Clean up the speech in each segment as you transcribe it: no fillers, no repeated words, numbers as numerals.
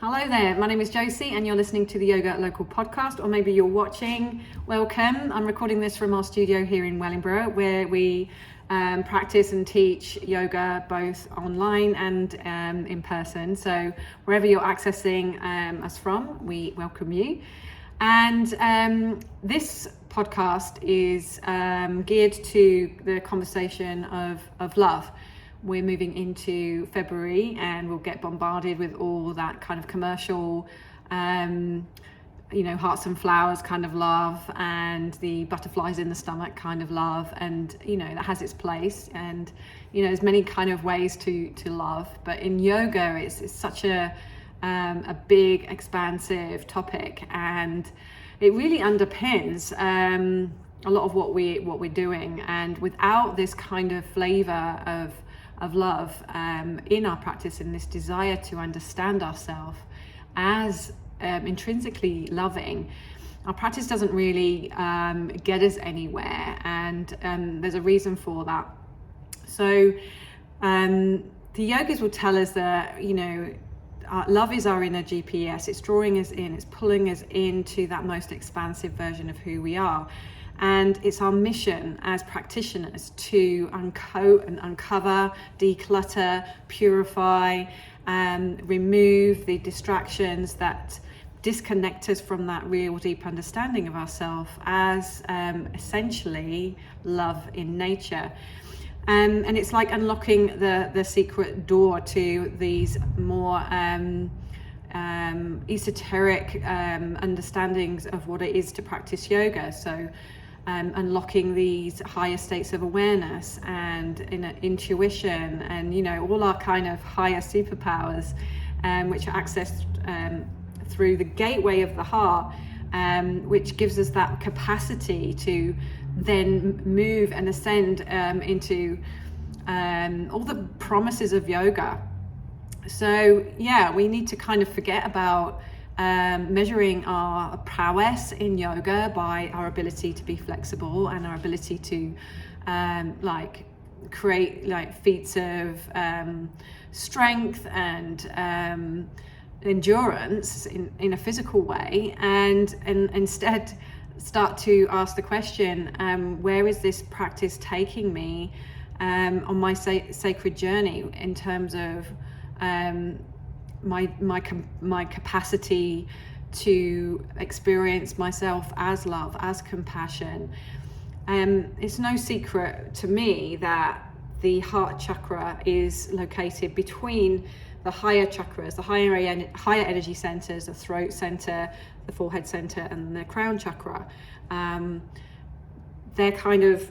Hello there, my name is Josie and you're listening to the Yoga Local podcast, or maybe you're watching. Welcome. I'm recording this from our studio here in Wellingborough, where we practice and teach yoga both online and in person. So wherever you're accessing us from, we welcome you. And this podcast is geared to the conversation of love. We're moving into February and we'll get bombarded with all that kind of commercial, hearts and flowers kind of love, and the butterflies in the stomach kind of love. And, that has its place. And, there's many kind of ways to love. But in yoga, it's such a big, expansive topic. And it really underpins a lot of what we're doing. And without this kind of flavor of love in our practice, and this desire to understand ourselves as intrinsically loving, our practice doesn't really get us anywhere. And there's a reason for that. So the yogis will tell us that love is our inner GPS. It's drawing us in, it's pulling us into that most expansive version of who we are. And it's our mission as practitioners to uncoat and uncover, declutter, purify, remove the distractions that disconnect us from that real deep understanding of ourselves as essentially love in nature. And it's like unlocking the secret door to these more esoteric understandings of what it is to practice yoga. So unlocking these higher states of awareness and intuition, and all our kind of higher superpowers, which are accessed through the gateway of the heart, which gives us that capacity to then move and ascend into all the promises of yoga. So we need to kind of forget about measuring our prowess in yoga by our ability to be flexible and our ability to create feats of strength and endurance in a physical way, and instead start to ask the question, where is this practice taking me on my sacred journey in terms of my capacity to experience myself as love, as compassion. It's no secret to me that the heart chakra is located between the higher chakras, the higher energy centers, the throat center, the forehead center, and the crown chakra. They're kind of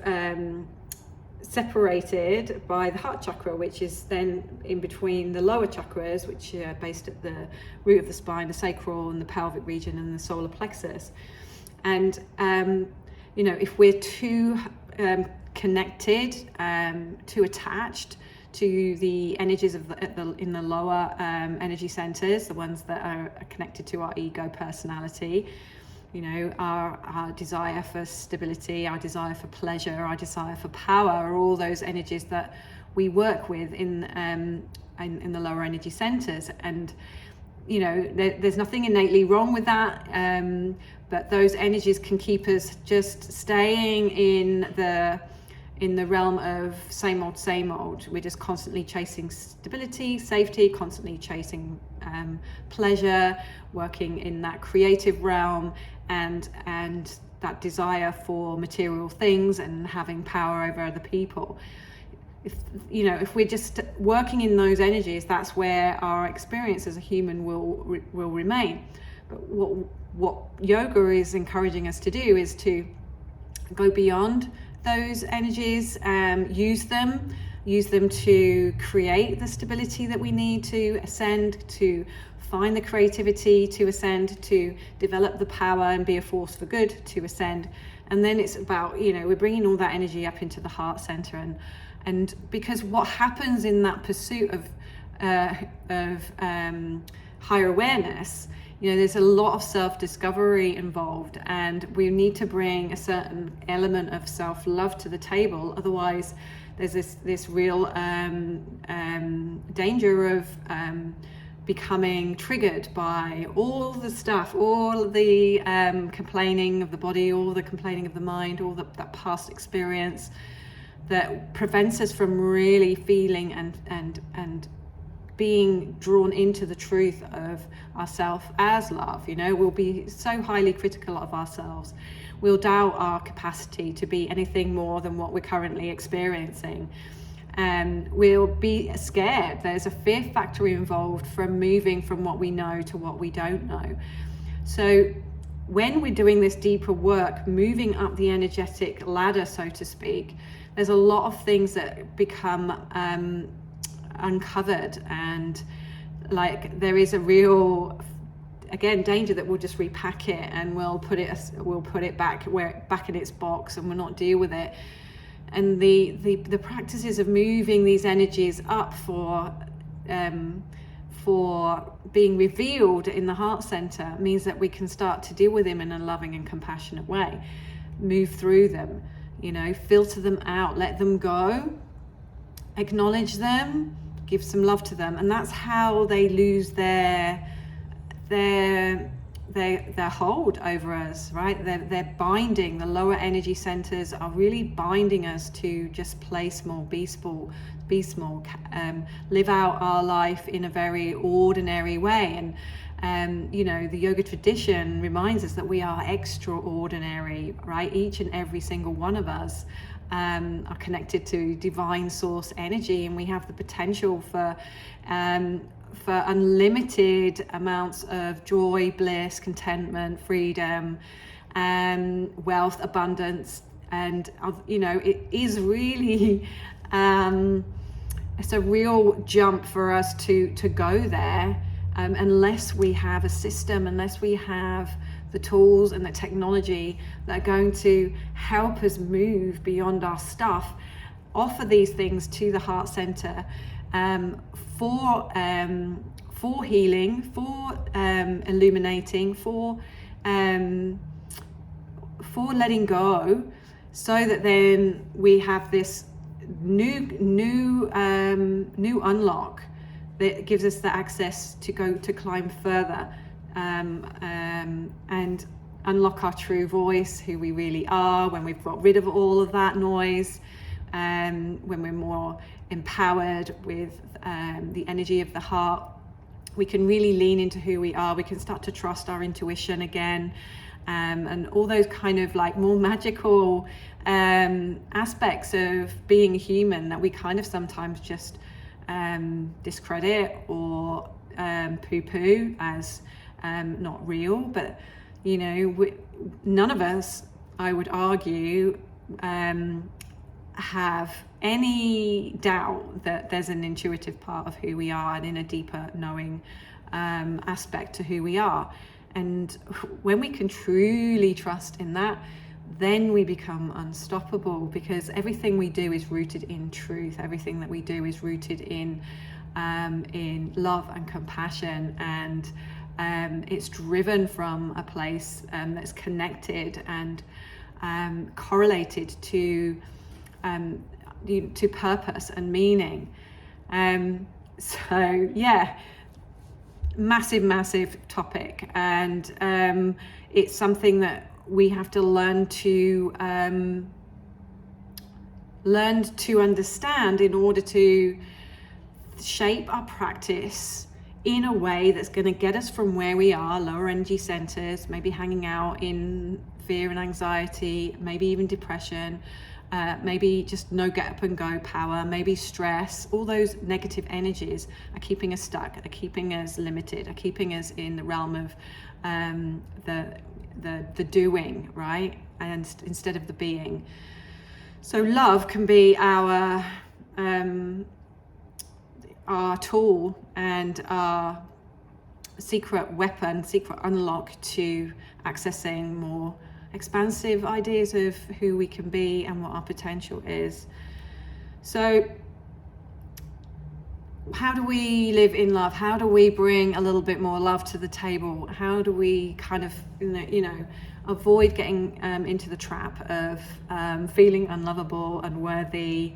separated by the heart chakra, which is then in between the lower chakras, which are based at the root of the spine, the sacral and the pelvic region, and the solar plexus. And if we're too connected, too attached to the energies in the lower energy centers, the ones that are connected to our ego personality, our desire for stability, our desire for pleasure, our desire for power, are all those energies that we work with in the lower energy centers. And there's nothing innately wrong with that, but those energies can keep us just staying in the realm of same old. We're just constantly chasing stability, safety, constantly chasing pleasure, working in that creative realm, and that desire for material things and having power over other people. If we're just working in those energies, that's where our experience as a human will remain. But what yoga is encouraging us to do is to go beyond those energies, use them to create the stability that we need to ascend, to find the creativity to ascend, to develop the power and be a force for good to ascend. And then it's about, we're bringing all that energy up into the heart center, and because what happens in that pursuit of higher awareness, there's a lot of self-discovery involved, and we need to bring a certain element of self-love to the table. Otherwise, there's this real danger of becoming triggered by all the stuff, all the complaining of the body, all the complaining of the mind, all that past experience that prevents us from really feeling and being drawn into the truth of ourself as love. You know, we'll be so highly critical of ourselves. We'll doubt our capacity to be anything more than what we're currently experiencing. We'll be scared. There's a fear factor involved from moving from what we know to what we don't know. So when we're doing this deeper work, moving up the energetic ladder, so to speak, there's a lot of things that become uncovered, and like there is a real, again, danger that we'll just repack it and we'll put it back in its box and we'll not deal with it. And the practices of moving these energies up for being revealed in the heart center means that we can start to deal with them in a loving and compassionate way, move through them, you know, filter them out, let them go, acknowledge them, give some love to them. And that's how they lose their hold over us, right? They're binding. The lower energy centers are really binding us to just play small, be small, live out our life in a very ordinary way. And you know, the yoga tradition reminds us that we are extraordinary, right? Each and every single one of us are connected to divine source energy, and we have the potential for unlimited amounts of joy, bliss, contentment, freedom, wealth, abundance. And you know, it is really it's a real jump for us to go there, unless we have a system, unless we have the tools and the technology that are going to help us move beyond our stuff, offer these things to the heart center, for healing, for illuminating, for letting go, so that then we have this new unlock that gives us the access to go to climb further, and unlock our true voice, who we really are, when we've got rid of all of that noise, when we're more empowered with the energy of the heart. We can really lean into who we are. We can start to trust our intuition again, and all those kind of like more magical aspects of being human that we kind of sometimes just discredit or poo-poo as not real. But you know, none of us, I would argue, have any doubt that there's an intuitive part of who we are, and in a deeper knowing aspect to who we are. And when we can truly trust in that, then we become unstoppable, because everything we do is rooted in truth. Everything that we do is rooted in love and compassion, and it's driven from a place that's connected and correlated to purpose and meaning. So yeah, massive topic, and it's something that we have to learn to understand in order to shape our practice in a way that's going to get us from where we are, lower energy centers, maybe hanging out in fear and anxiety, maybe even depression, maybe just no get up and go power, maybe stress. All those negative energies are keeping us stuck, are keeping us limited, are keeping us in the realm of the doing, right? And instead of the being. So love can be our tool and our secret weapon, secret unlock to accessing more expansive ideas of who we can be and what our potential is. So how do we live in love? How do we bring a little bit more love to the table? How do we kind of, avoid getting into the trap of feeling unlovable, unworthy,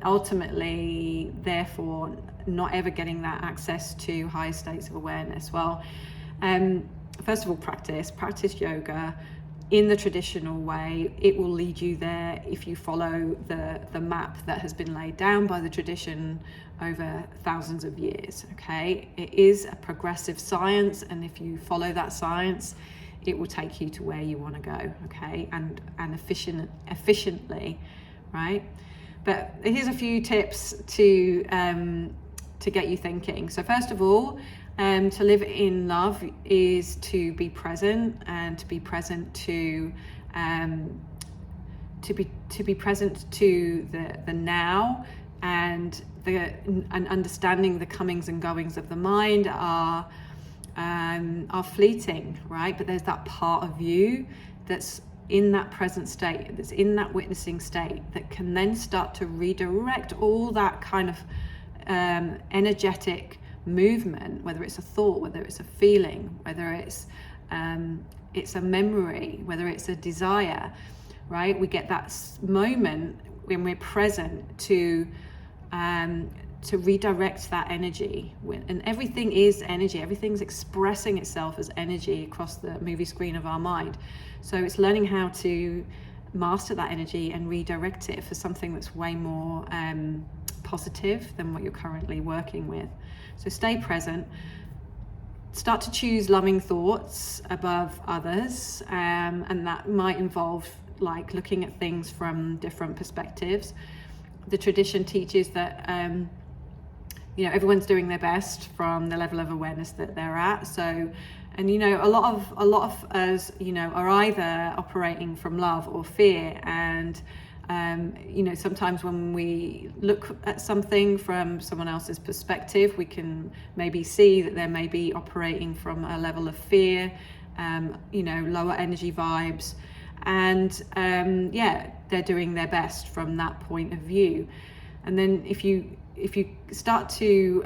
ultimately, therefore, not ever getting that access to higher states of awareness. Well, first of all, practice yoga in the traditional way. It will lead you there if you follow the map that has been laid down by the tradition over thousands of years. Okay, it is a progressive science, and if you follow that science, it will take you to where you want to go. Okay, and efficiently, right? But here's a few tips to get you thinking. So first of all, to live in love is to be present, and to be present to be present to the now, and understanding the comings and goings of the mind are fleeting, right? But there's that part of you that's in that present state, that's in that witnessing state, that can then start to redirect all that kind of energetic movement, whether it's a thought, whether it's a feeling, whether it's a memory, whether it's a desire, right? We get that moment when we're present to redirect that energy. And everything is energy, everything's expressing itself as energy across the movie screen of our mind. So it's learning how to master that energy and redirect it for something that's way more positive than what you're currently working with. So stay present, start to choose loving thoughts above others, and that might involve like looking at things from different perspectives. The tradition teaches that everyone's doing their best from the level of awareness that they're at. So, and a lot of us are either operating from love or fear, and sometimes when we look at something from someone else's perspective, we can maybe see that they may be operating from a level of fear, lower energy vibes, and they're doing their best from that point of view. And then if you start to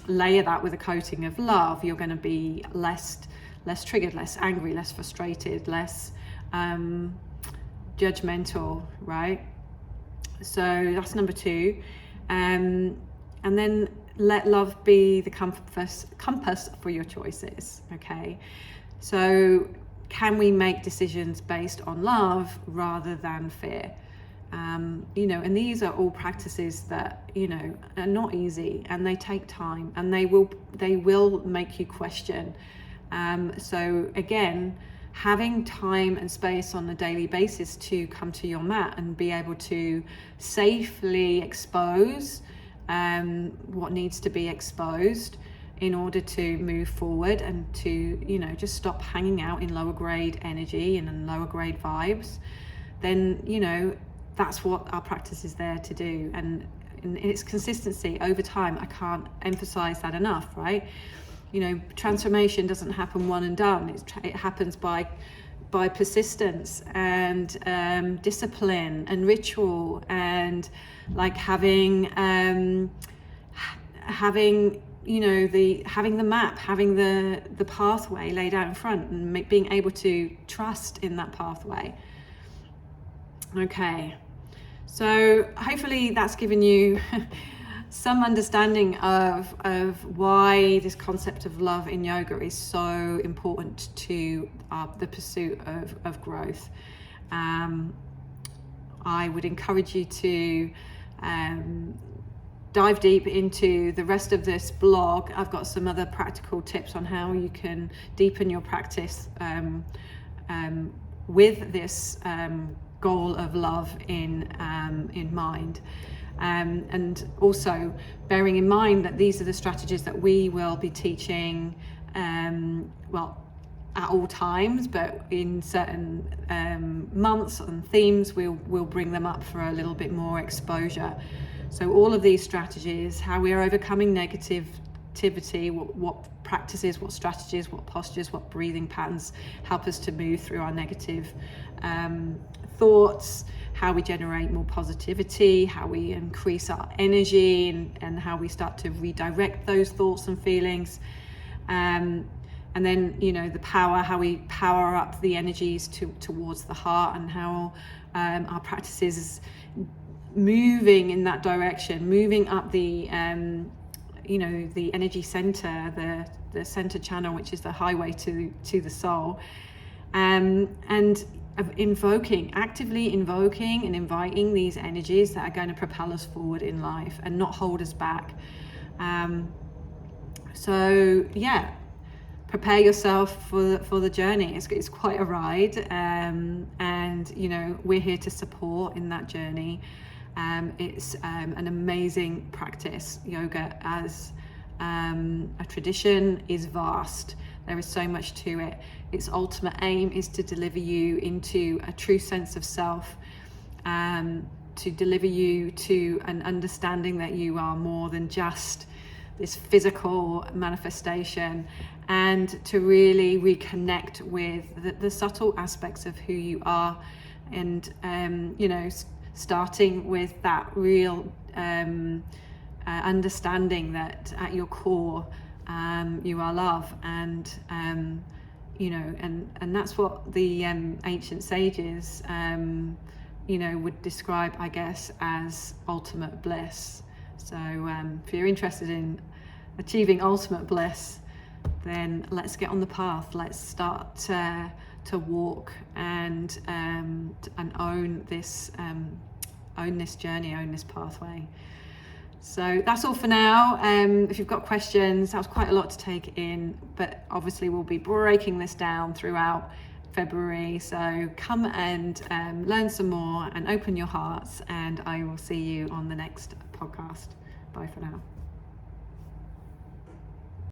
layer that with a coating of love, you're going to be less triggered, less angry, less frustrated, less judgmental, right? So that's number 2. And then let love be the compass for your choices. Okay, so can we make decisions based on love rather than fear? And these are all practices that are not easy, and they take time, and they will make you question. So again, having time and space on a daily basis to come to your mat and be able to safely expose what needs to be exposed in order to move forward, and to just stop hanging out in lower grade energy and in lower grade vibes, then that's what our practice is there to do. And its consistency over time, I can't emphasize that enough, right? Transformation doesn't happen one and done. It happens by persistence and discipline and ritual, and like having the map, having the pathway laid out in front, and being able to trust in that pathway. Okay, so hopefully that's given you some understanding of why this concept of love in yoga is so important to the pursuit of growth. I would encourage you to dive deep into the rest of this blog. I've got some other practical tips on how you can deepen your practice with this goal of love in mind. And also bearing in mind that these are the strategies that we will be teaching at all times, but in certain months and themes we'll bring them up for a little bit more exposure. So all of these strategies, how we are overcoming negativity, what practices, what strategies, what postures, what breathing patterns help us to move through our negative thoughts, how we generate more positivity, how we increase our energy, and how we start to redirect those thoughts and feelings, and then the power, how we power up the energies towards the heart, and how our practices moving in that direction, moving up the the energy center, the center channel, which is the highway to the soul, and actively invoking and inviting these energies that are going to propel us forward in life and not hold us back. Prepare yourself for the journey. It's quite a ride, and we're here to support in that journey. It's an amazing practice. Yoga as a tradition is vast. There is so much to it. Its ultimate aim is to deliver you into a true sense of self, to deliver you to an understanding that you are more than just this physical manifestation, and to really reconnect with the subtle aspects of who you are, and starting with that real understanding that at your core you are love, and that's what the ancient sages would describe, I guess, as ultimate bliss. So if you're interested in achieving ultimate bliss, then let's get on the path. Let's start to walk and own this journey, own this pathway. So that's all for now. If you've got questions, that was quite a lot to take in, but obviously we'll be breaking this down throughout February. So come and learn some more and open your hearts, and I will see you on the next podcast. Bye for now.